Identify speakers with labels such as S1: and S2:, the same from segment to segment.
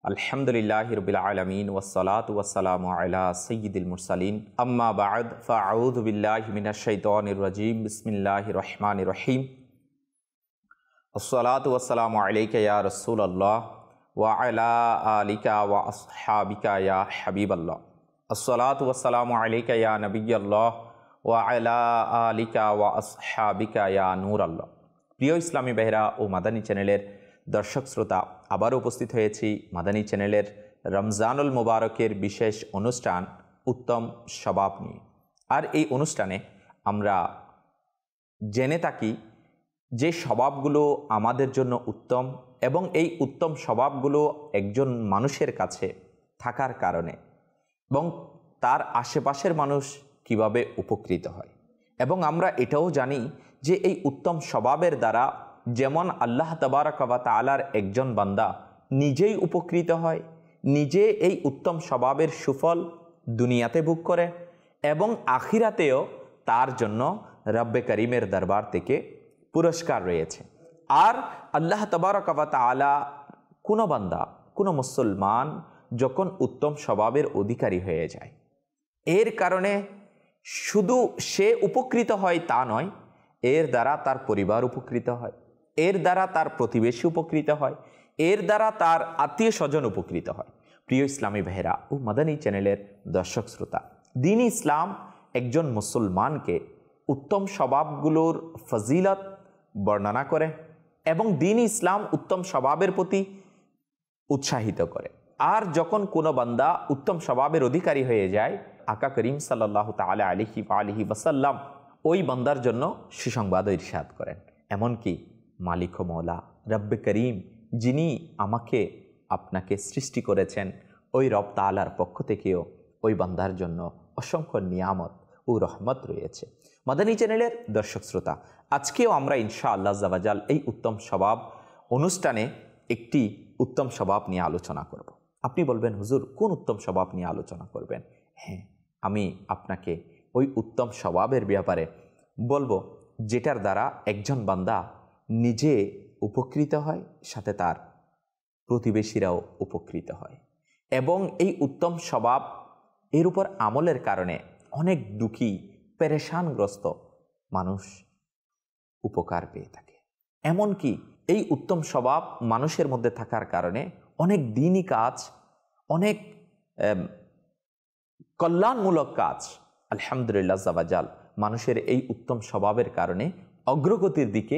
S1: আলহামদুলিল্লাহি রাব্বিল আলামিন ওয়াসসালাতু ওয়াসসালামু আলা সাইয়্যিদিল মুরসালিন আম্মা বা'দ ফাআউযু বিল্লাহি মিনাশ শাইতানির রাজীম বিসমিল্লাহির রহমানির রহিম আসসালাতু ওয়াসসালামু আলাইকা ইয়া রাসূলুল্লাহ ওয়া আলা আলিকা ওয়া আসহাবিকা ইয়া হাবিবাল্লাহ আসসালাতু ওয়াসসালামু আলাইকা ইয়া নবিয়্যাল্লাহ ওয়া আলা আলিকা ওয়া আসহাবিকা ইয়া নূরাল্লাহ। প্রিয় ইসলামী বেহরা ও মাদানী চ্যানেলের দর্শক শ্রোতা, আবারও উপস্থিত হয়েছি মাদানী চ্যানেলের রমজানুল মুবারকের বিশেষ অনুষ্ঠান উত্তম স্বভাব নিয়ে। আর এই অনুষ্ঠানে আমরা জেনে থাকি যে স্বভাবগুলো আমাদের জন্য উত্তম এবং এই উত্তম স্বভাবগুলো একজন মানুষের কাছে থাকার কারণে এবং তার আশেপাশের মানুষ কিভাবে উপকৃত হয়। এবং আমরা এটাও জানি যে এই উত্তম স্বভাবের দ্বারা যেমন আল্লাহ তাবারাক ওয়া তাআলার একজন বান্দা নিজেই উপকৃত হয়, নিজে এই উত্তম স্বভাবের সুফল দুনিয়াতে ভোগ করে এবং আখিরাতেও তার জন্য রব্বে করিমের দরবার থেকে পুরস্কার রয়েছে। আর আল্লাহ তাবারাক ওয়া তাআলা কোনো বান্দা, কোনো মুসলমান যখন উত্তম স্বভাবের অধিকারী হয়ে যায়, এর কারণে শুধু সে উপকৃত হয় তা নয়, এর দ্বারা তার পরিবার উপকৃত হয়, এর দ্বারা তার প্রতিবেশী উপকৃত হয়, এর দ্বারা তার আত্মীয় স্বজন উপকৃত হয়। প্রিয় ইসলামী ভাইরা ও মাদানী চ্যানেলের দর্শক শ্রোতা, দ্বীন ইসলাম একজন মুসলমানকে উত্তম স্বভাবগুলোর ফজিলত বর্ণনা করে এবং দ্বীন ইসলাম উত্তম স্বভাবের প্রতি উৎসাহিত করে। আর যখন কোনো বান্দা উত্তম স্বভাবের অধিকারী হয়ে যায়, আকা করিম সাল্লাল্লাহু তাআলা আলাইহি ওয়াসাল্লাম ওই বান্দার জন্য সুসংবাদ ইরশাদ করেন। এমনকি মালিক ও মওলা রব্বে করিম, যিনি আমাকে আপনাকে সৃষ্টি করেছেন, ওই রব তাআলার পক্ষ থেকেও ওই বান্দার জন্য অসংখ্য নিয়ামত ও রহমত রয়েছে। মাদানী চ্যানেলের দর্শক শ্রোতা, আজকেও আমরা ইনশাআল্লাহ আজ্জা ওয়া জাল এই উত্তম স্বভাব অনুষ্ঠানে একটি উত্তম স্বভাব নিয়ে আলোচনা করব। আপনি বলবেন, হুজুর কোন উত্তম স্বভাব নিয়ে আলোচনা করবেন? হ্যাঁ, আমি আপনাকে ওই উত্তম স্বভাবের ব্যাপারে বলবো যেটার দ্বারা একজন বান্দা নিজে উপকৃত হয়, সাথে তার প্রতিবেশীরাও উপকৃত হয়। এবং এই উত্তম স্বভাব এর উপর আমলের কারণে অনেক দুঃখী পেরেশানগ্রস্ত মানুষ উপকার পেয়ে থাকে। এমনকি এই উত্তম স্বভাব মানুষের মধ্যে থাকার কারণে অনেক দ্বীনি কাজ, অনেক কল্যাণমূলক কাজ আলহামদুলিল্লাহ আজ্জা ওয়া জাল মানুষের এই উত্তম স্বভাবের কারণে অগ্রগতির দিকে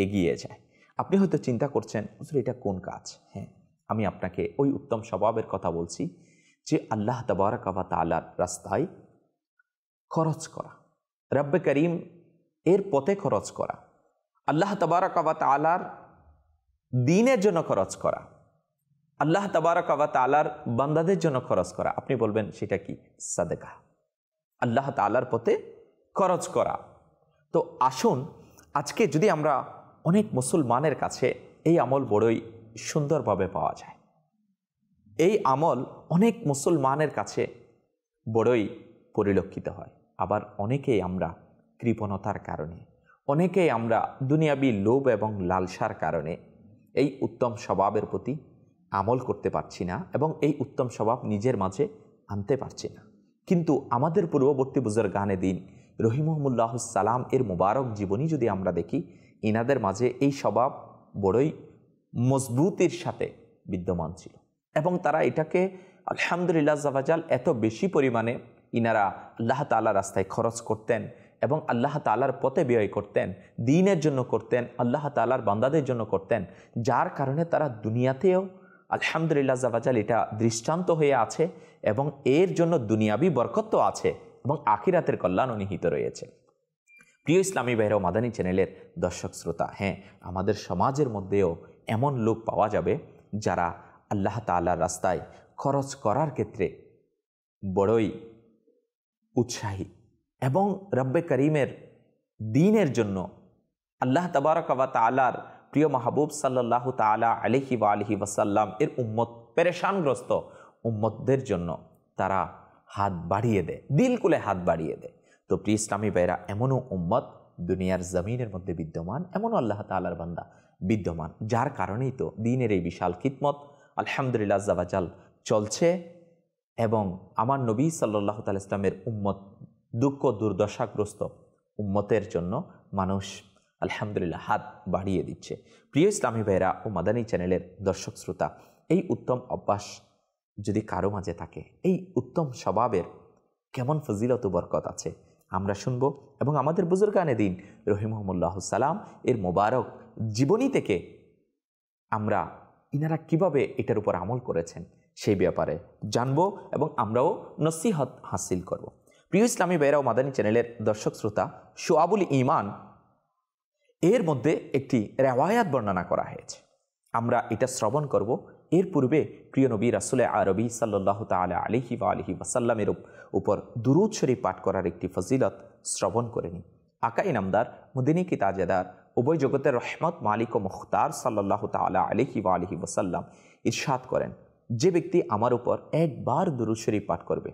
S1: এগিয়ে যায়। আপনি হয়তো চিন্তা করছেন, হুজুর এটা কোন কাজ? হ্যাঁ, আমি আপনাকে ওই উত্তম স্বভাবের কথা বলছি যে আল্লাহ তাবারাক ওয়া তাআলার রাস্তায় খরচ করা, রব্বে করিম এর পথে খরচ করা, আল্লাহ তাবারাক ওয়া তাআলার দ্বীনের জন্য খরচ করা, আল্লাহ তাবারাক ওয়া তাআলার বান্দাদের জন্য খরচ করা। আপনি বলবেন সেটা কি? সাদেকা, আল্লাহ তাআলার পথে খরচ করা। তো আসুন আজকে যদি আমরা, অনেক মুসলমানের কাছে এই আমল বড়ই সুন্দরভাবে পাওয়া যায়, এই আমল অনেক মুসলমানের কাছে বড়ই পরিলক্ষিত হয়। আবার অনেকেই আমরা কৃপণতার কারণে, অনেকেই আমরা দুনিয়াবি লোভ এবং লালসার কারণে এই উত্তম স্বভাবের প্রতি আমল করতে পারছি না এবং এই উত্তম স্বভাব নিজের মাঝে আনতে পারছি না। কিন্তু আমাদের পূর্ববর্তী বুজুর্গানে দ্বীন রহিমহুমুল্লাহুস সালাম এর মুবারক জীবনী যদি আমরা দেখি, ইনাদের মাঝে এই স্বভাব বড়ই মজবুতির সাথে বিদ্যমান ছিল এবং তারা এটাকে আলহামদুলিল্লাহ আজ্জা ওয়া জাল এত বেশি পরিমাণে ইনারা আল্লাহ তাআলার রাস্তায় খরচ করতেন এবং আল্লাহ তাআলার পথে ব্যয় করতেন, দ্বীনের জন্য করতেন, আল্লাহ তাআলার বান্দাদের জন্য করতেন, যার কারণে তারা দুনিয়াতেও আলহামদুলিল্লাহ আজ্জা ওয়া জাল এটা দৃষ্টান্ত হয়ে আছে এবং এর জন্য দুনিয়াবি বরকত তো আছে এবং আখিরাতের কল্যাণও নিহিত রয়েছে। প্রিয় ইসলামী ভাইরা ও মাদানী চ্যানেলের দর্শক শ্রোতা, হ্যাঁ, আমাদের সমাজের মধ্যেও এমন লোক পাওয়া যাবে যারা আল্লাহ তাআলার রাস্তায় খরচ করার ক্ষেত্রে বড়ই উৎসাহী এবং রব্বে করিমের দ্বীনের জন্য আল্লাহ তাবারাক ওয়া তাআলার প্রিয় মাহবুব সাল্লাল্লাহু তাআলা আলাইহি ওয়াসাল্লাম এর উম্মত, পেরেশানগ্রস্ত উম্মতদের জন্য তারা হাত বাড়িয়ে দেয়, দিল কুলে হাত বাড়িয়ে দেয়। তো প্রিয় ইসলামী ভাইরা, এমনও উম্মত দুনিয়ার জমিনের মধ্যে বিদ্যমান, এমনও আল্লাহ তাআলার বান্দা বিদ্যমান, যার কারণেই তো দ্বীনের এই বিশাল খিদমত আলহামদুলিল্লাহ আজ্জা ওয়াজাল চলছে এবং আমার নবী সাল্লাল্লাহু তাআলা ইসলামের উম্মত দুঃখ দুর্দশাগ্রস্ত উম্মতের জন্য মানুষ আলহামদুলিল্লাহ হাত বাড়িয়ে দিচ্ছে। প্রিয় ইসলামী ভাইরা ও মাদানী চ্যানেলের দর্শক শ্রোতা, এই উত্তম অভ্যাস যদি কারো মাঝে থাকে, এই উত্তম স্বভাবের কেমন ফজিলত ও বরকত আছে আমরা শুনবো এবং আমাদের বুজুর্গানে দিন রহিমহুমুল্লাহ সালাম এর মোবারক জীবনী থেকে আমরা ইনারা কিভাবে এটার উপর আমল করেছেন সেই ব্যাপারে জানবো এবং আমরাও নসিহত হাসিল করব। প্রিয় ইসলামী ভাইরা ও মাদানী চ্যানেলের দর্শক শ্রোতা, শুআবুল ঈমান এর মধ্যে একটি রেওয়ায়াত বর্ণনা করা হয়েছে, আমরা এটা শ্রবণ করব। এর পূর্বে প্রিয় নবী রাসূল আরবি সাল্লাল্লাহু তাআলা আলাইহি ওয়া আলিহি ওয়াসাল্লামের উপর দুরূদ শরীফ পাঠ করার একটি ফজিলত শ্রবণ করে নিই। আকা ইনামদার মদিনী কি তাজেদার উভয় জগতের রহমত মালিক ও মুখতার সাল্লাল্লাহু তাআলা আলাইহি ওয়া আলিহি ওয়াসাল্লাম ইরশাদ করেন, যে ব্যক্তি আমার উপর একবার দুরূদ শরীফ পাঠ করবে,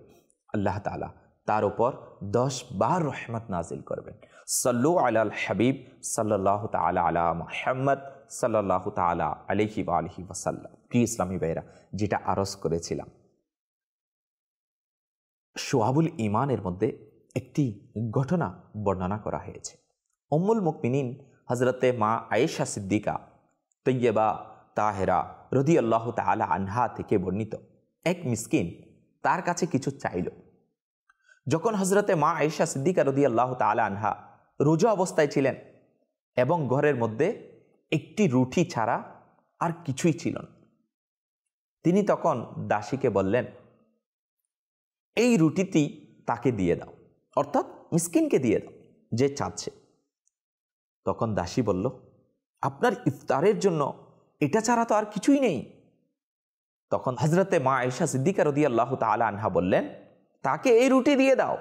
S1: আল্লাহ তাআলা তার উপর 10 বার রহমত নাজিল করবেন। সাল্লু আলাল হাবিব সাল্লাল্লাহু তাআলা আলা মুহাম্মদ সাল্লাল্লাহু তাআলা আলাইহি ওয়া আলিহি ওয়াসাল্লাম। প্রিয় ইসলামী ভাইরা, যেটা আরজ করেছিলাম, শুআবুল ঈমানের মধ্যে একটি ঘটনা বর্ণনা করা হয়েছে। উম্মুল মুমিনিন হযরতে মা আয়েশা সিদ্দিকা তৈয়বা তাহেরা রাদিয়াল্লাহু তাআলা আনহা থেকে বর্ণিত, এক মিসকিন তার কাছে কিছু চাইল। যখন হযরতে মা আয়েশা সিদ্দিকা রাদিয়াল্লাহু তাআলা আনহা রোজা অবস্থায় ছিলেন এবং ঘরের মধ্যে একটি রুটি ছাড়া আর কিছুই ছিল না, তিনি তখন দাসীকে বললেন, এই রুটিটি তাকে দিয়ে দাও, অর্থাৎ মিসকিনকে দিয়ে দাও যে চাচ্ছে। তখন দাসী বলল, আপনার ইফতারের জন্য এটা ছাড়া তো আর কিছুই নেই। তখন হযরতে মা আয়েশা সিদ্দিকা রাদিয়াল্লাহু তাআলা আনহা বললেন, তাকে এই রুটি দিয়ে দাও।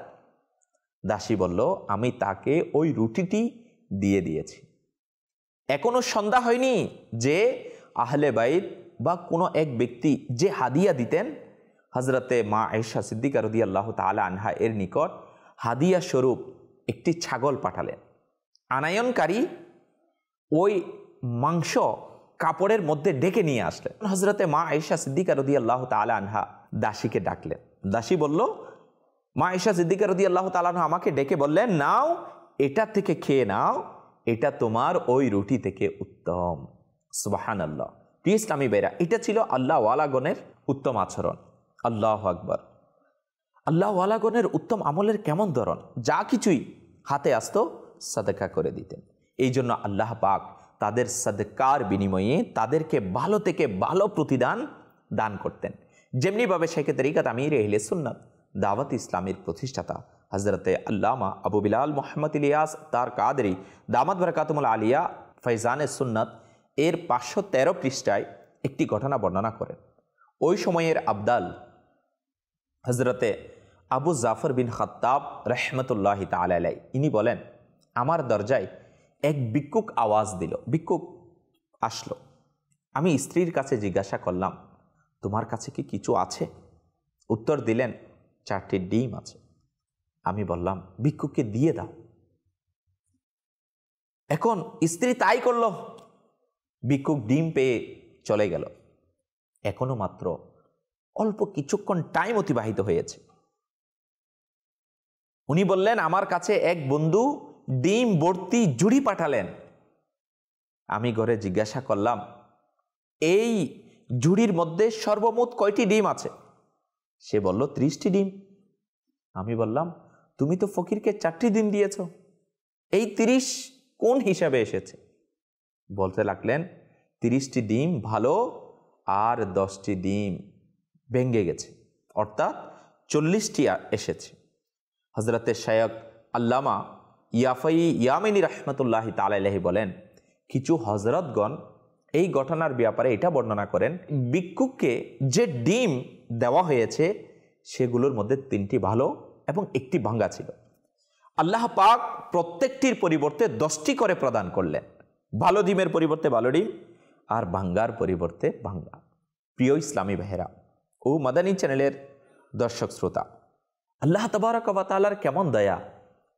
S1: দাসী বলল, আমি তাকে ওই রুটিটি দিয়ে দিয়েছি। এখনো সন্ধ্যা হয়নি যে আহলে বাইত বা কোনো এক ব্যক্তি যে হাদিয়া দিতেন, হযরতে মা আয়েশা সিদ্দিকা রাদিয়াল্লাহু তাআলা আনহা এর নিকট হাদিয়া স্বরূপ একটি ছাগল পাঠালেন। আনায়নকারী ওই মাংস কাপড়ের মধ্যে ডেকে নিয়ে আসলেন। হযরতে মা আয়েশা সিদ্দিকা রাদিয়াল্লাহু তাআলা আনহা দাসীকে ডাকলেন। দাসী বলল, মা আয়েশা সিদ্দিকা রাদিয়াল্লাহু তাআলা আনহা আমাকে ডেকে বললেন, নাও এটা থেকে খেয়ে নাও, এটা তোমার ওই রুটি থেকে উত্তম। সুবহানাল্লাহ। প্রিয় ইসলামী ভাইরা, এটা ছিল আল্লাহ ওয়ালাগণের উত্তম আচরণ। আল্লাহু আকবার। আল্লাহ ওয়ালাগণের উত্তম আমলের কেমন ধরন, যা কিছুই হাতে আসতো সাদকা করে দিতেন। এই জন্য আল্লাহ পাক তাদের সাদকার বিনিময়ে তাদেরকে ভালো থেকে ভালো প্রতিদান দান করতেন। যেমনিভাবে শেখে তরিকাত আমির আহলে সুন্নাত দাওয়াত ইসলামের প্রতিষ্ঠাতা হযরতে আল্লামা আবু বিলাল মুহাম্মদ ইলিয়াস তার কাদরি দামাত বারাকাতুল আলিয়া ফয়জানে সুন্নাত এর 513 পৃষ্ঠায় একটি ঘটনা বর্ণনা করেন। ওই সময়ের আবদাল হযরতে আবু জাফর বিন খাত্তাব রহমতুল্লাহি তাআলা আলাইহি, ইনি বলেন, আমার দরজায় এক ভিক্ষুক আওয়াজ দিল। ভিক্ষুক আসলো। আমি স্ত্রীর কাছে জিজ্ঞাসা করলাম, তোমার কাছে কি কিছু আছে? উত্তর দিলেন, 4টি ডিম আছে। আমি বললাম, ভিক্ষুককে দিয়ে দাও। এখন স্ত্রী তাই করল। ভিক্ষুক ডিম পেয়ে চলে গেল। এখনো মাত্র অল্প কিছুক্ষণ টাইম অতিবাহিত হয়েছে। উনি বললেন, আমার কাছে এক বন্ধু ডিম ভর্তি ঝুড়ি পাঠালেন। আমি ঘরে জিজ্ঞাসা করলাম, এই ঝুড়ির মধ্যে সর্বমোট কয়টি ডিম আছে? সে বলল, 30টি ডিম। আমি বললাম, তুমি তো ফকিরকে 4টি ডিম দিয়েছ, এই 30 কোন হিসাবে এসেছে? বলতে লাগলেন, 30টি ডিম ভালো আর 10টি ডিম ভেঙে গেছে, অর্থাৎ 40টি এসেছে। হযরতে শায়খ আল্লামা ইয়ামিনী রহমতুল্লাহি তাআলা আলাইহি বলেন, কিছু হযরতগণ এই ঘটনার ব্যাপারে এটা বর্ণনা করেন, ভিক্ষুককে যে ডিম দেওয়া হয়েছে সেগুলোর মধ্যে 3টি ভালো এবং 1টি ভাঙ্গা ছিল। আল্লাহ পাক প্রত্যেকটির পরিবর্তে 10টি করে প্রদান করলেন। ভালো ডিমের পরিবর্তে ভালো ডিম আর ভাঙ্গার পরিবর্তে ভাঙ্গা। প্রিয় ইসলামী ভাইরা ও মাদানী চ্যানেলের দর্শক শ্রোতা, আল্লাহ তাবারক ওয়া তাআলার কেমন দয়া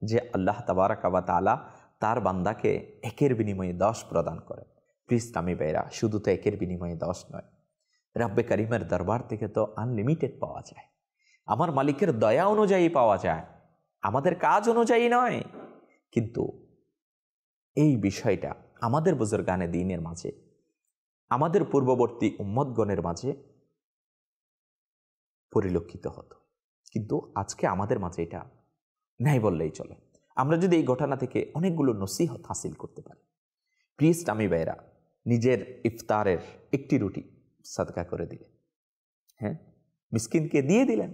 S1: যে আল্লাহ তাবারক ওয়া তাআলা তার বান্দাকে একের বিনিময়ে 10 প্রদান করেন। প্রিয় ইসলামী ভাইরা, শুধু তো একের বিনিময়ে 10 নয়, রব্বে করিমের দরবার থেকে তো আনলিমিটেড পাওয়া যায়, আমার মালিকের দয়া অনুযায়ী পাওয়া যায়, আমাদের কাজ অনুযায়ী নয়। কিন্তু এই বিষয়টা আমাদের বুজুর্গানে দ্বীনের মাঝে, আমাদের পূর্ববর্তী উম্মতগণের মাঝে পরিলক্ষিত হতো, কিন্তু আজকে আমাদের মাঝে এটা নাই বললেই চলে। আমরা যদি এই ঘটনা থেকে অনেকগুলো নসিহত হাসিল করতে পারি। প্রিয় ইসলামী ভাইরা, নিজের ইফতারের একটি রুটি সাদকা করে দিলেন, হ্যাঁ, মিসকিনকে দিয়ে দিলেন।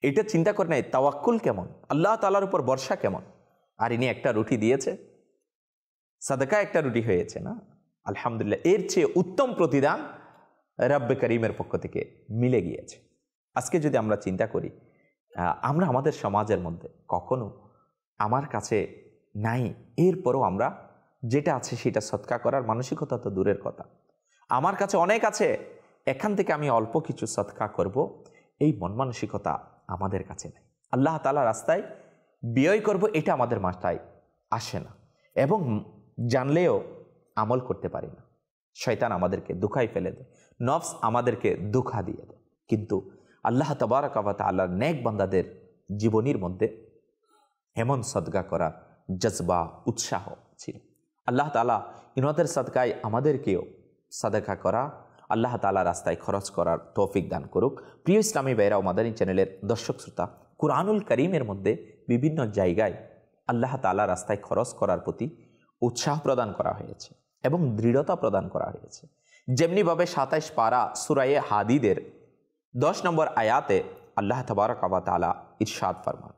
S1: এটা চিন্তা করে নাই তাওয়াক্কুল কেমন, আল্লাহ তাআলার উপর ভরসা কেমন। আর ইনি একটা রুটি দিয়েছে, সাদকা একটা রুটি হয়েছে না, আলহামদুলিল্লাহ। এর চেয়ে উত্তম প্রতিদান রব্বে করিমের পক্ষ থেকে মিলে গিয়েছে। আজকে যদি আমরা চিন্তা করি, আমরা আমাদের সমাজের মধ্যে কখনো আমার কাছে নাই, এরপরও আমরা যেটা আছে সেটা সদকা করার মানসিকতা তো দূরের কথা, আমার কাছে অনেক আছে, এখান থেকে আমি অল্প কিছু সদকা করব, এই মন মানসিকতা আমাদের কাছে নেই। আল্লাহ তাআলা রাস্তায় ব্যয় করব, এটা আমাদের মাথায় আসে না, এবং জানলেও আমল করতে পারি না। শয়তান আমাদেরকে দুঃখায় ফেলে দেয়, নফস আমাদেরকে দুঃখা দিয়ে দেয়। কিন্তু আল্লাহ তাবারাক ওয়া তাআলার নেক বান্দাদের জীবনীর মধ্যে এমন সদকা করার জজবা, উৎসাহ ছিল। আল্লাহ তাআলা ইনাদের সদকায় আমাদেরকেও সাদকা করা, আল্লাহ তাআলা রাস্তায় খরচ করার তৌফিক দান করুক। প্রিয় ইসলামী ভাইরা ও মাদানী চ্যানেলের দর্শক শ্রোতা, কুরআনুল কারীমের মধ্যে বিভিন্ন জায়গায় আল্লাহ তাআলা রাস্তায় খরচ করার প্রতি উৎসাহ প্রদান করা হয়েছে এবং দৃঢ়তা প্রদান করা হয়েছে। যেমনিভাবে 27 পারা সূরা হাদীদের 10 নম্বর আয়াতে আল্লাহ তাবারক ওয়া তাআলা ইরশাদ ফরমান,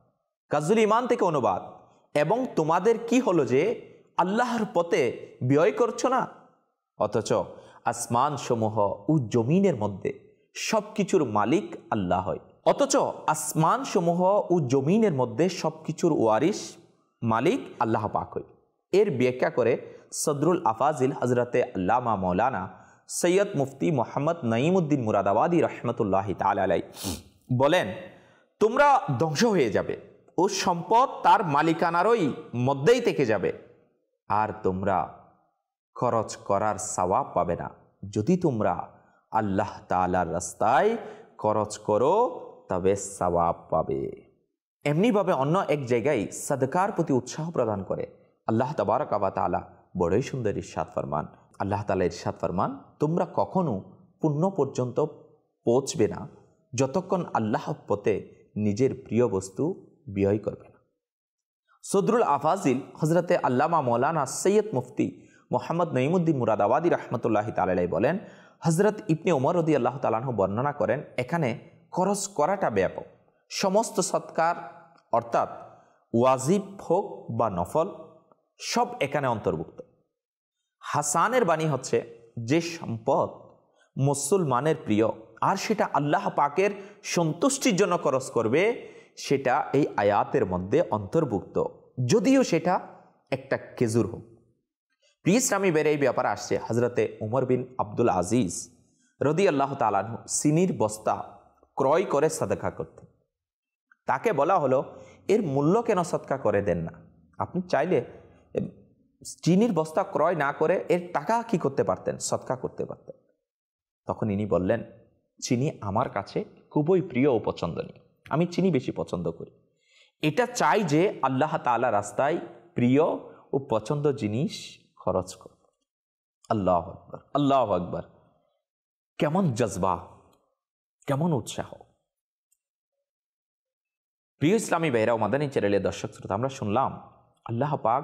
S1: কাজুল ঈমান থেকে অনুবাদ, এবং তোমাদের কি হলো যে আল্লাহর পথে ব্যয় করছো না, অথচ আসমান সমূহ ও জমিনের মধ্যে সবকিছুর মালিক আল্লাহ হয়। অথচ আসমান সমূহ ও জমিনের মধ্যে সবকিছুর ওয়ারিস মালিক আল্লাহ পাক হয়। এর ব্যাখ্যা করে সদরুল আফাজিল হজরতে আল্লামা মৌলানা সৈয়দ মুফতি মোহাম্মদ নঈমুদ্দিন মুরাদাবাদী রহমতুল্লাহি তাআলা আলাইহি বলেন, তোমরা ধ্বংস হয়ে যাবে ও সম্পদ তার মালিকানারই মধ্যেই থেকে যাবে, আর তোমরা খরচ করার সওয়াব পাবে না। যদি তোমরা আল্লাহ তাআলার রাস্তায় খরচ করো তবে সওয়াব পাবে। এমনিভাবে অন্য এক জায়গায় সাদকার প্রতি উৎসাহ প্রদান করে আল্লাহ তাবারক ওয়া তাআলা বড়ই সুন্দর ইরশাদ ফরমান। আল্লাহ তাআলা ইরশাদ ফরমান, তোমরা কখনো পুণ্য পর্যন্ত পৌঁছবে না যতক্ষণ আল্লাহর পথে নিজের প্রিয় বস্তু ব্যয় করবে না। সদরুল আফাজিল হজরতে আল্লামা মৌলানা সৈয়দ মুফতি মোহাম্মদ নঈমুদ্দিন মুরাদাবাদী রহমতুল্লাহি তাআলা আলাইহি বলেন, হজরত ইবনে ওমর রাদিয়াল্লাহু তাআলা আনহু বর্ণনা করেন, এখানে খরচ করাটা ব্যাপক। সমস্ত সৎকার অর্থাৎ ওয়াজিব হোক বা নফল সব এখানে অন্তর্ভুক্ত। হাসানের বাণী হচ্ছে, যে সম্পদ মুসলমানের প্রিয় আর সেটা আল্লাহ পাকের সন্তুষ্টির জন্য খরচ করবে, সেটা এই আয়াতের মধ্যে অন্তর্ভুক্ত, যদিও সেটা একটা খেজুর হোক। প্রিয় ইসলামী বের এই ব্যাপারে আসছে, হজরতে উমর বিন আব্দুল আজিজ রাদিয়াল্লাহু তাআলা আনহু চিনির বস্তা ক্রয় করে সাদকা করতেন। তাকে বলা হলো, এর মূল্য কেন সদকা করে দেন না? আপনি চাইলে চিনির বস্তা ক্রয় না করে এর টাকা কি করতে পারতেন? সদকা করতে পারতেন। তখন ইনি বললেন, চিনি আমার কাছে খুবই প্রিয় ও পছন্দনীয়, আমি চিনি বেশি পছন্দ করি। এটা চাই যে আল্লাহ তাআলা রাস্তায় প্রিয় ও পছন্দ জিনিস খরচ করব। আল্লাহু আকবার, আল্লাহু আকবার। কেমন জজবা, কেমন উৎসাহ! প্রিয় ইসলামী ভাইরা ও মাদানী চ্যানেলের দর্শক শ্রোতা, আমরা শুনলাম আল্লাহ পাক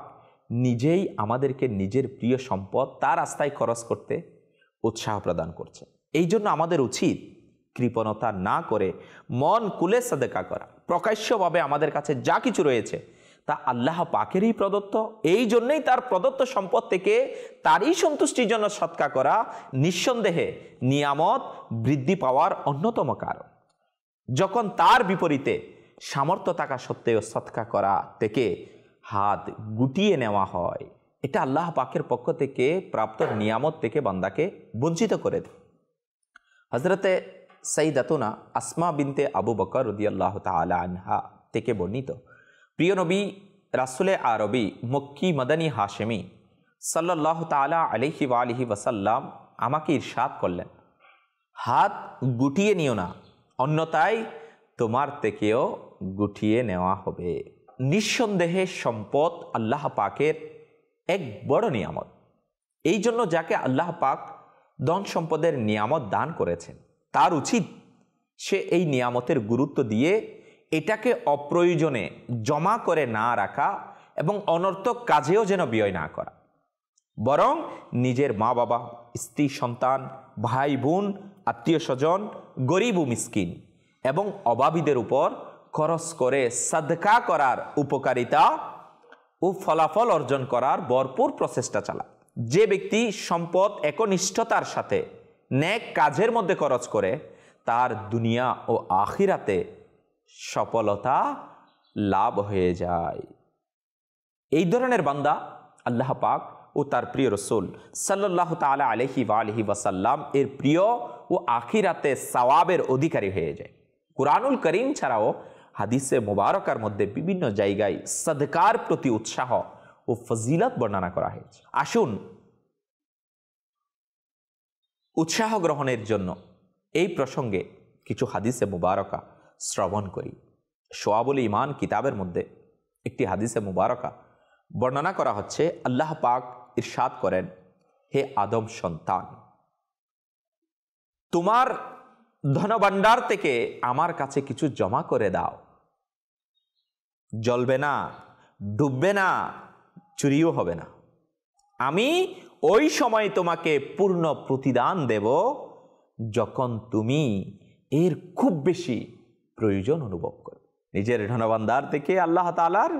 S1: নিজেই আমাদেরকে নিজের প্রিয় সম্পদ তার রাস্তায় খরচ করতে উৎসাহ প্রদান করছে। এই জন্য আমাদের উচিত কৃপণতা না করে মন খুলে সাদকা করা। প্রকাশ্যভাবে আমাদের কাছে যা কিছু রয়েছে তা আল্লাহ পাকেরই প্রদত্ত, এই জন্যই তার প্রদত্ত সম্পদ থেকে তারই সন্তুষ্টির জন্য সদকা করা নিঃসন্দেহে নিয়ামত বৃদ্ধি পাওয়ার অন্যতম কারণ। যখন তার বিপরীতে সামর্থ্য থাকা সত্ত্বেও সদকা করা থেকে হাত গুটিয়ে নেওয়া হয়, এটা আল্লাহ পাকের পক্ষ থেকে প্রাপ্ত নিয়ামত থেকে বান্দাকে বঞ্চিত করে দেয়। হজরতে সাইয়্যিদাতুনা আসমা বিনতে আবু বকর রাদিয়াল্লাহু তাআলা আনহা থেকে বর্ণিত, প্রিয় নবী রাসূলে আরবি মক্কি মাদানী হাশেমি সাল্লাল্লাহু তাআলা আলাইহি ওয়া আলিহি ওয়াসাল্লাম আমাকে ইরশাদ করলেন, হাত গুটিয়ে নিও না, অন্যথায় তোমার থেকেও গুটিয়ে নেওয়া হবে। নিঃসন্দেহে সম্পদ আল্লাহ পাকের এক বড় নিয়ামত। এই জন্য যাকে আল্লাহ পাক ধন সম্পদের নিয়ামত দান করেছেন, তার উচিত সে এই নিয়ামতের গুরুত্ব দিয়ে এটাকে অপ্রয়োজনে জমা করে না রাখা এবং অনর্থক কাজেও যেন ব্যয় না করা, বরং নিজের মা বাবা, স্ত্রী, সন্তান, ভাই বোন, আত্মীয় স্বজন, গরিব ও মিসকিন এবং অভাবীদের উপর খরচ করে সাদকা করার উপকারিতা ও ফলাফল অর্জন করার ভরপুর প্রচেষ্টা চালায়। যে ব্যক্তি সম্পদ একনিষ্ঠতার সাথে নেক কাজের মধ্যে খরচ করে, তার দুনিয়া ও আখিরাতে সফলতা লাভ হয়ে যায়। এই ধরনের বান্দা আল্লাহ পাক ও তার প্রিয় রসুল সাল্লাল্লাহু তাআলা আলাইহি ওয়া আলিহি ওয়াসাল্লাম এর প্রিয় ও আখিরাতে সওয়াবের অধিকারী হয়ে যায়। কুরআনুল করিম ছাড়াও হাদিসে মুবারকার মধ্যে বিভিন্ন জায়গায় সাদকার প্রতি উৎসাহ ও ফজিলত বর্ণনা করা হয়েছে। আসুন উৎসাহ গ্রহণের জন্য এই প্রসঙ্গে কিছু হাদিসে মুবারকা শ্রবণ করি। শোয়াবুল ঈমান কিতাবের মধ্যে একটি হাদিসে মুবারকা বর্ণনা করা হচ্ছে। আল্লাহ পাক ইরশাদ করেন, হে আদম সন্তান, তোমার ধনভাণ্ডার থেকে আমার কাছে কিছু জমা করে দাও, জ্বলবে না, ডুববে না, চুরিও হবে না। আমি ওই সময় তোমাকে পূর্ণ প্রতিদান দেব যখন তুমি এর খুব বেশি প্রয়োজন অনুভব করবে। নিজের ধনভাণ্ডার থেকে আল্লাহ তাআলার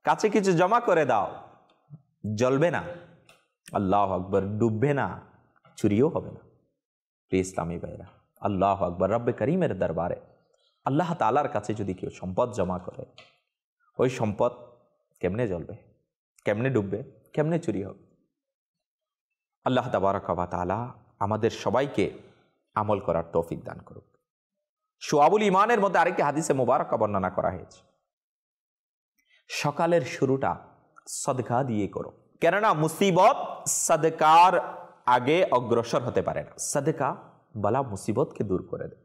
S1: কাছে কিছু জমা করে দাও, জ্বলবে না, আল্লাহু আকবার, ডুববে না, চুরিও হবে না। ইসলামী ভাইরা, আল্লাহু আকবার, রব্বে করিমের দরবারে আল্লাহ তাআলার কাছে যদি কেউ সম্পদ জমা করে, ওই সম্পদ কেমনে জ্বলবে, কেমনে ডুববে, কেমনে চুরি হবে? আল্লাহ তাবারক ওয়া তাআলা আমাদের সবাইকে আমল করার তৌফিক দান করুক। শুআবুল ঈমানের মধ্যে আরেকটি হাদিসে মুবারকা বর্ণনা করা হয়েছে, সকালের শুরুটা সদকা দিয়ে করো, কেননা মুসিবত সদকার আগে অগ্রসর হতে পারে না। সদকা বালা মুসিবতকে দূর করে দেয়।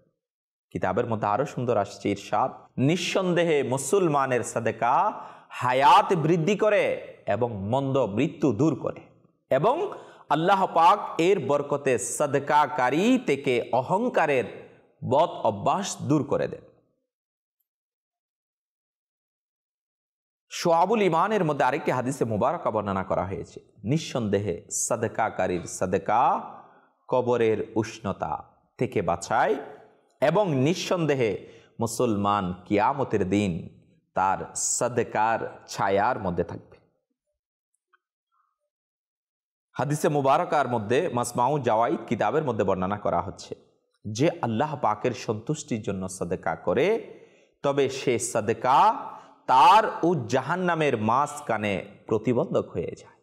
S1: কিতাবের মধ্যে আরো সুন্দর আসছে ইরশাদ, নিঃসন্দেহে মুসলমানের সদকা হায়াত বৃদ্ধি করে এবং মন্দ মৃত্যু দূর করে, এবং আল্লাহ পাক এর বরকতে সদকাকারী থেকে অহংকারের বদ অভ্যাস দূর করে দেন। শুআবুল ঈমানের মধ্যে আরেকটি হাদিসে মুবারকা বর্ণনা করা হয়েছে, নিঃসন্দেহে সদকাকারীর সদকা কবরের উষ্ণতা থেকে বাঁচায় এবং নিঃসন্দেহে মুসলমান কিয়ামতের দিন তার সদকার ছায়ার মধ্যে থাকবে। হাদিসে মুবারকার মধ্যে মাজমাউ জাওয়াইদ কিতাবের মধ্যে বর্ণনা করা হচ্ছে, যে আল্লাহ পাকের সন্তুষ্টির জন্য সদকা করে, তবে সে সদকা তার ও জাহান্নামের মাঝখানে প্রতিবন্ধক হয়ে যায়।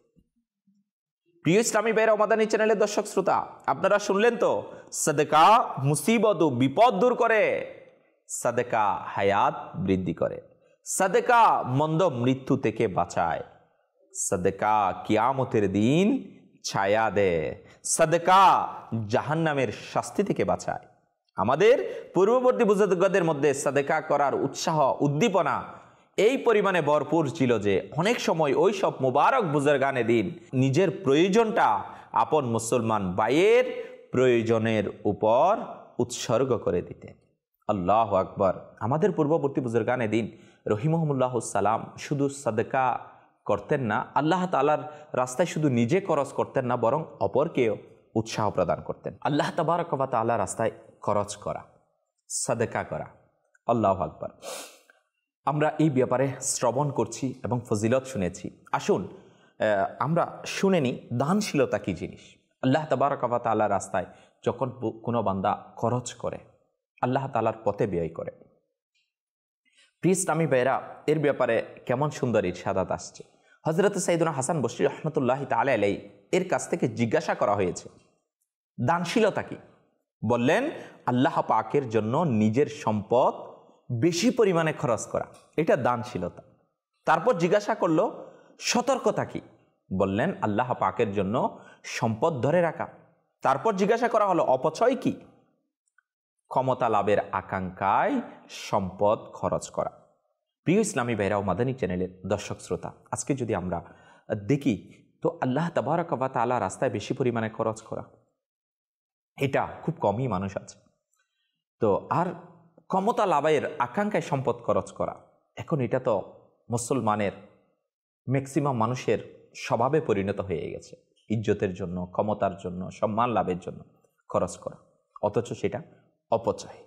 S1: প্রিয় ইসলামী ভাইরা, মাদানী চ্যানেলের দর্শক শ্রোতা, আপনারা শুনলেন তো, সদকা মুসিবত ও বিপদ দূর করে, সদকা হায়াত বৃদ্ধি করে, সদকা মন্দ মৃত্যু থেকে বাঁচায়, সদকা কিয়ামতের দিন ছায়া দেয়, সদকা জাহান্নামের শাস্তি থেকে বাঁচায়। আমাদের পূর্ববর্তী বুজুর্গদের মধ্যে সদকা করার উৎসাহ উদ্দীপনা এই পরিমাণে ভরপুর ছিল যে অনেক সময় ওই সব মুবারক বুজুর্গানে দিন নিজের প্রয়োজনটা আপন মুসলমান ভাইয়ের প্রয়োজনের উপর উৎসর্গ করে দিতেন। আল্লাহু আকবার। আমাদের পূর্ববর্তী বুজুর্গানে দিন রহিমহুমুল্লাহ সালাম শুধু সদকা করতেন না, আল্লাহ তাআলার রাস্তায় শুধু নিজে খরচ করতেন না, বরং অপরকেও উৎসাহ প্রদান করতেন। আল্লাহ তাবারক ওয়া তাআলা রাস্তায় খরচ করা, সদকা করা। আল্লাহু আকবার। আমরা এই ব্যাপারে শ্রবণ করছি এবং ফজিলত শুনেছি। আসুন আমরা শুনে নিই দানশীলতা কি জিনিস। আল্লাহ তাবারক ওয়া তাআলা রাস্তায় যখন কোনো বান্দা খরচ করে, আল্লাহ তাআলার পথে ব্যয় করে, প্রিয় ইসলামী ভাইরা, এর ব্যাপারে কেমন সুন্দর ইরশাদাত আসছে। হযরত সাইয়্যিদুনা হাসান বসরি রাহমাতুল্লাহি তাআলা আলাইহি এর কাছ থেকে জিজ্ঞাসা করা হয়েছে দানশীলতা কি। বললেন, আল্লাহ পাকের জন্য নিজের সম্পদ বেশি পরিমাণে খরচ করা, এটা দানশীলতা। তারপর জিজ্ঞাসা করলো সতর্কতা কি। বললেন, আল্লাহ পাকের জন্য সম্পদ ধরে রাখা। তারপর জিজ্ঞাসা করা হলো অপচয় কি। ক্ষমতা লাভের আকাঙ্ক্ষায় সম্পদ খরচ করা। প্রিয় ইসলামী ভাইরা ও মাদানী চ্যানেলের দর্শক শ্রোতা, আজকে যদি আমরা দেখি তো আল্লাহ তাবারাক ওয়া তাআলা রাস্তায় বেশি পরিমাণে খরচ করা, এটা খুব কমই মানুষ আছে। তো আর ক্ষমতা লাভের আকাঙ্ক্ষায় সম্পদ খরচ করা, এখন এটা তো মুসলমানের ম্যাক্সিমাম মানুষের স্বভাবে পরিণত হয়ে গেছে। ইজ্জতের জন্য, ক্ষমতার জন্য, সম্মান লাভের জন্য খরচ করা, অথচ সেটা অপচয়।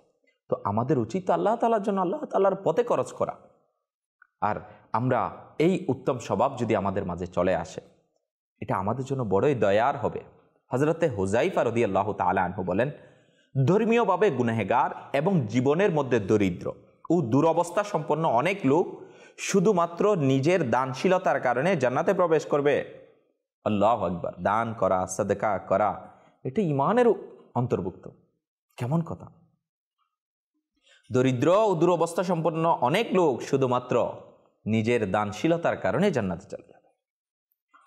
S1: তো আমাদের উচিত আল্লাহ তাআলার জন্য, আল্লাহ তাআলার পথে খরচ করা। আর আমরা এই উত্তম স্বভাব যদি আমাদের মাঝে চলে আসে, এটা আমাদের জন্য বড়ই দয়ার হবে। হযরতে হুযায়ফা রাদিয়াল্লাহু তাআলা আনহু বলেন, ধর্মীয়ভাবে গুনাহগার এবং জীবনের মধ্যে দরিদ্র ও দুরবস্থা সম্পন্ন অনেক লোক শুধুমাত্র নিজের দানশীলতার কারণে জান্নাতে প্রবেশ করবে। আল্লাহু আকবার। দান করা, সাদকা করা, এটা ঈমানের অন্তর্ভুক্ত। কেমন কথা! দরিদ্র ও দুরবস্থা সম্পন্ন অনেক লোক শুধুমাত্র নিজের দানশীলতার কারণে জান্নাতে চলে যাবে।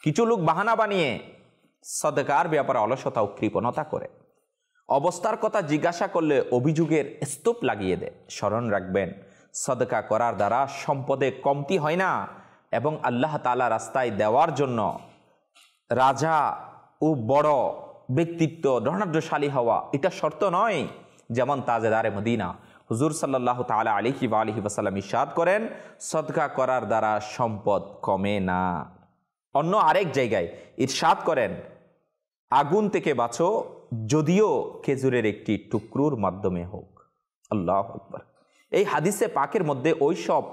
S1: কিছু লোক বাহানা বানিয়ে সাদকার ব্যাপারে অলসতা ও কৃপণতা করে। অবস্থার কথা জিজ্ঞাসা করলে অভিযোগের স্তূপ লাগিয়ে দেয়। স্মরণ রাখবেন, সাদকা করার দ্বারা সম্পদে কমতি হয় না, এবং আল্লাহ তাআলা রাস্তায় দেওয়ার জন্য রাজা ও বড় ব্যক্তিত্ব, ধনাঢ্যশালী হওয়া এটা শর্ত নয়। যেমন তাজেদারে মদিনা হুজুর সাল্লাল্লাহু তাআলা আলাইহি ওয়া আলিহি ওয়াসাল্লাম ইরশাদ করেন, সদকা করার দ্বারা সম্পদ কমে না। অন্য আরেক জায়গায় ইরশাদ করেন, আগুন থেকে বাঁচো যদিও খেজুরের একটি টুকরোর মাধ্যমে হোক। আল্লাহু আকবার। এই হাদিসে পাকের মধ্যে ওই সব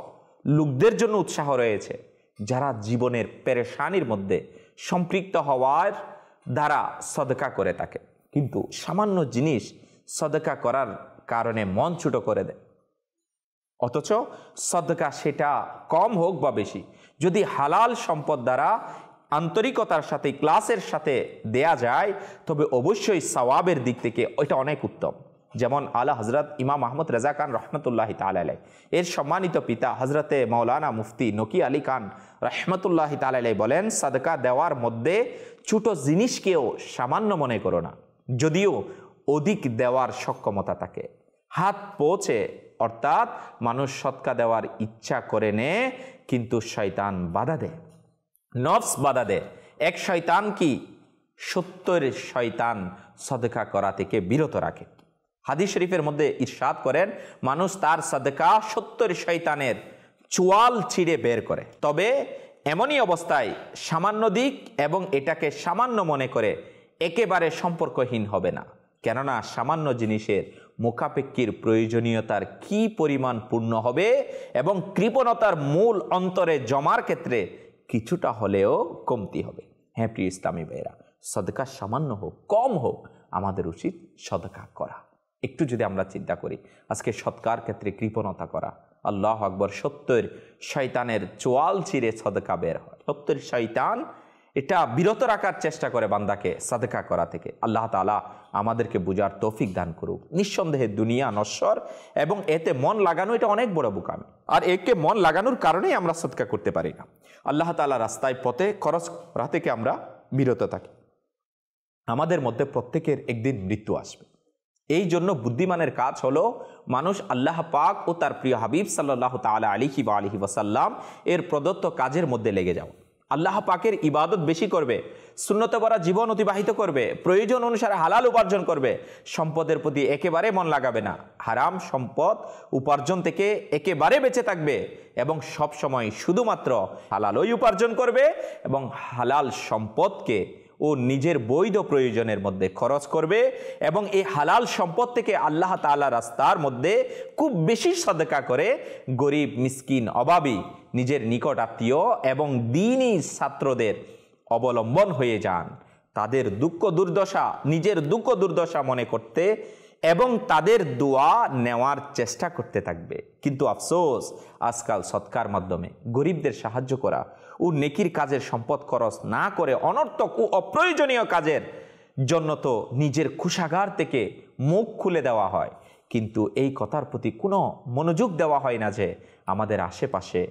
S1: লোকদের জন্য উৎসাহ রয়েছে যারা জীবনের পেরেশানির মধ্যে সম্পৃক্ত হওয়ার দ্বারা সদকা করে থাকে, কিন্তু সামান্য জিনিস সদকা করার কারণে মন ছোট করে দেয়। অথচ সদকা সেটা কম হোক বা বেশি, যদি হালাল সম্পদ দ্বারা আন্তরিকতার সাথে, ক্লাসের সাথে দেয়া যায়, তবে অবশ্যই সওয়াবের দিক থেকে ওইটা অনেক উত্তম। যেমন আলা হজরত ইমাম আহমদ রেজা খান রহমতুল্লাহি তাআলা আলাইহি এর সম্মানিত পিতা হজরতে মৌলানা মুফতি নকি আলী খান রহমতুল্লাহি তাআলা আলাইহি বলেন, সাদকা দেওয়ার মধ্যে ছোট জিনিসকেও সামান্য মনে করো না, যদিও অধিক দেওয়ার সক্ষমতা থাকে। হাত পৌঁছে, অর্থাৎ মানুষ সদকা দেওয়ার ইচ্ছা করে নেয়, কিন্তু শয়তান বাধা দেয়, নফস বাধা দেয়। এক শয়তান কি 70 শয়তান সদকা করা থেকে বিরত রাখে। হাদিস শরীফের মধ্যে ইরশাদ করেন, মানুষ তার সদকা 70 শয়তানের চোয়াল ছিঁড়ে বের করে। তবে এমনই অবস্থায় সামান্য দিক এবং এটাকে সামান্য মনে করে একেবারে সম্পর্কহীন হবে না, কেননা সামান্য জিনিসের মুখাপেক্ষির প্রয়োজনীয়তার কি পরিমাণ পূর্ণ হবে এবং কৃপণতার মূল অন্তরে জমার ক্ষেত্রে কিছুটা হলেও কমতি হবে। হ্যাঁ প্রিয় ইসলামী ভাইরা, সদকা সামান্য হোক, কম হোক, আমাদের উচিত সদকা করা। একটু যদি আমরা চিন্তা করি, আজকে সৎকার ক্ষেত্রে কৃপণতা করা, আল্লাহু আকবার, 70 শয়তানের চোয়াল চিরে সদকা বের হয়। 70 শয়তান এটা বিরত রাখার চেষ্টা করে বান্দাকে সাদকা করা থেকে। আল্লাহ তাআলা আমাদেরকে বুঝার তৌফিক দান করুক। নিঃসন্দেহে দুনিয়া নশ্বর এবং এতে মন লাগানো এটা অনেক বড় বোকামি, আর একে মন লাগানোর কারণেই আমরা সদকা করতে পারি না। আল্লাহ তাআলা রাস্তায় পথে খরচ করা থেকে আমরা বিরত থাকি। আমাদের মধ্যে প্রত্যেকের একদিন মৃত্যু আসবে। এই জন্য বুদ্ধিমানের কাজ হলো মানুষ আল্লাহ পাক ও তার প্রিয় হাবিব সাল্লাল্লাহু তাআলা আলাইহি ওয়া আলিহি ওয়াসাল্লাম এর প্রদত্ত কাজের মধ্যে লেগে যাও। আল্লাহ পাকের ইবাদত বেশি করবে, সুন্নতে ভরা জীবন অতিবাহিত করবে, প্রয়োজন অনুসারে হালাল উপার্জন করবে, সম্পদের প্রতি একেবারে মন লাগাবে না, হারাম সম্পদ উপার্জন থেকে একেবারে বেঁচে থাকবে এবং সব সময় শুধুমাত্র হালালই উপার্জন করবে এবং হালাল সম্পদকে ও নিজের বৈধ প্রয়োজনের মধ্যে খরচ করবে এবং এই হালাল সম্পদ থেকে আল্লাহ তাআলা রাস্তার মধ্যে খুব বেশি সদকা করে গরিব, মিসকিন, অভাবী, নিজের নিকট আত্মীয় এবং দ্বীনী ছাত্রদের অবলম্বন হয়ে যান। তাদের দুঃখ দুর্দশা নিজের দুঃখ দুর্দশা মনে করতে এবং তাদের দোয়া নেওয়ার চেষ্টা করতে থাকবে। কিন্তু আফসোস, আজকাল সৎকার মাধ্যমে গরিবদের সাহায্য করা ও নেকির কাজের সম্পদ খরচ না করে অনর্থক ও অপ্রয়োজনীয় কাজের জন্য তো নিজের কোষাগার থেকে মুখ খুলে দেওয়া হয়, কিন্তু এই কথার প্রতি কোনো মনোযোগ দেওয়া হয় না যে আমাদের আশেপাশে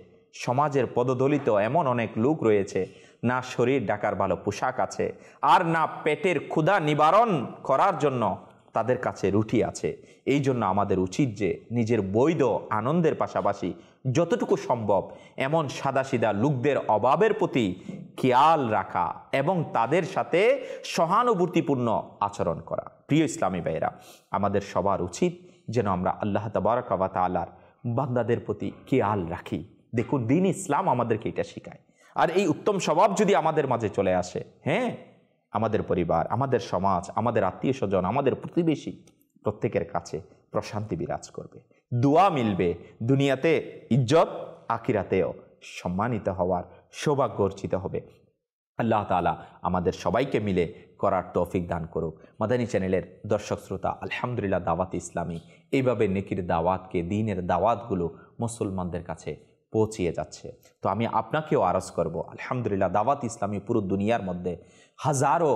S1: সমাজের পদদলিত এমন অনেক লোক রয়েছে, না শরীর ঢাকার ভালো পোশাক আছে, আর না পেটের ক্ষুধা নিবারণ করার জন্য তাদের কাছে রুটি আছে। এই জন্য আমাদের উচিত যে নিজের বৈধ আনন্দের পাশাপাশি যতটুকু সম্ভব এমন সাদাসিধা লোকদের অভাবের প্রতি খেয়াল রাখা এবং তাদের সাথে সহানুভূতিপূর্ণ আচরণ করা। প্রিয় ইসলামী ভাইয়েরা, আমাদের সবার উচিত যেন আমরা আল্লাহ তাবারক ওয়া তাআলার বান্দাদের প্রতি খেয়াল রাখি। দেখুন, দ্বীন ইসলাম আমাদেরকে এটা শেখায়। আর এই উত্তম স্বভাব যদি আমাদের মাঝে চলে আসে, হ্যাঁ, আমাদের পরিবার, আমাদের সমাজ, আমাদের আত্মীয় স্বজন, আমাদের প্রতিবেশী প্রত্যেকের কাছে প্রশান্তি বিরাজ করবে, দোয়া মিলবে, দুনিয়াতে ইজ্জত, আখিরাতেও সম্মানিত হওয়ার সৌভাগ্য অর্জিত হবে। আল্লাহ তাআলা আমাদের সবাইকে মিলে করার তৌফিক দান করুক। মাদানী চ্যানেলের দর্শক শ্রোতা, আলহামদুলিল্লাহ দাওয়াত ইসলামী এইভাবে নেকির দাওয়াতকে, দ্বীনের দাওয়াতগুলো মুসলমানদের কাছে পৌঁছিয়ে যাচ্ছে। তো আমি আপনাকেও আরজ করব, আলহামদুলিল্লাহ দাওয়াত ইসলামী পুরো দুনিয়ার মধ্যে হাজারো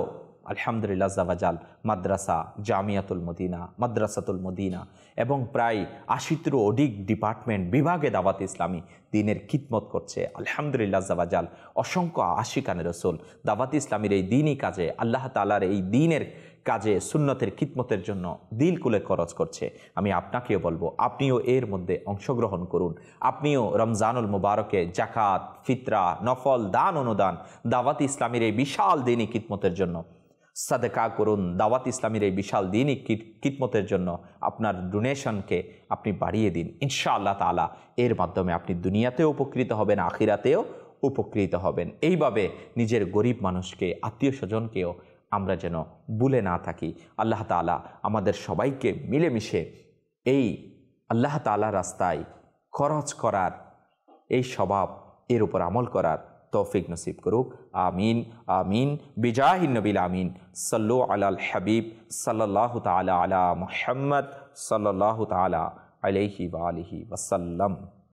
S1: আলহামদুলিল্লাহ জাওয়াজাল মাদ্রাসা, জামিয়াতুল মদিনা, মাদ্রাসাতুল মদিনা এবং প্রায় ৮০টিরও অধিক ডিপার্টমেন্ট বিভাগে দাওয়াত ইসলামী দ্বীনের খিদমত করছে। আলহামদুলিল্লাহ জাওয়াজাল অসংখ্য আশিকানে রসুল দাওয়াত ইসলামীর এই দ্বীনি কাজে, আল্লাহ তাআলার এই দ্বীনের কাজে, সুন্নতের খিদমতের জন্য দিল কুলে খরচ করছে। আমি আপনাকেও বলবো, আপনিও এর মধ্যে অংশগ্রহণ করুন। আপনিও রমজানুল মুবারকে জাকাত, ফিতরা, নফল দান, অনুদান দাওয়াত ইসলামীর এই বিশাল দ্বীনি খিদমতের জন্য সাদকা করুন। দাওয়াত ইসলামীর এই বিশাল দ্বীনি খিদমতের জন্য আপনার ডোনেশনকে আপনি বাড়িয়ে দিন। ইনশাআল্লাহ তাআলা এর মাধ্যমে আপনি দুনিয়াতেও উপকৃত হবেন, আখিরাতেও উপকৃত হবেন। এইভাবে নিজের গরিব মানুষকে, আত্মীয় স্বজনকেও আমরা যেন ভুলে না থাকি। আল্লাহ তাআলা আমাদের সবাইকে মিলেমিশে এই আল্লাহ তাআলার রাস্তায় খরচ করার, এই স্বভাব, এর উপর আমল করার তৌফিক নসিব করুক। আমিন আমিন বিজাহিন নবিল আমিন। সাল্লু আলাল হাবিব সাল্লাল্লাহু তাআলা আলা মুহাম্মদ সাল্লাল্লাহু তাআলা আলাইহি ওয়া আলিহি ওয়াসাল্লাম।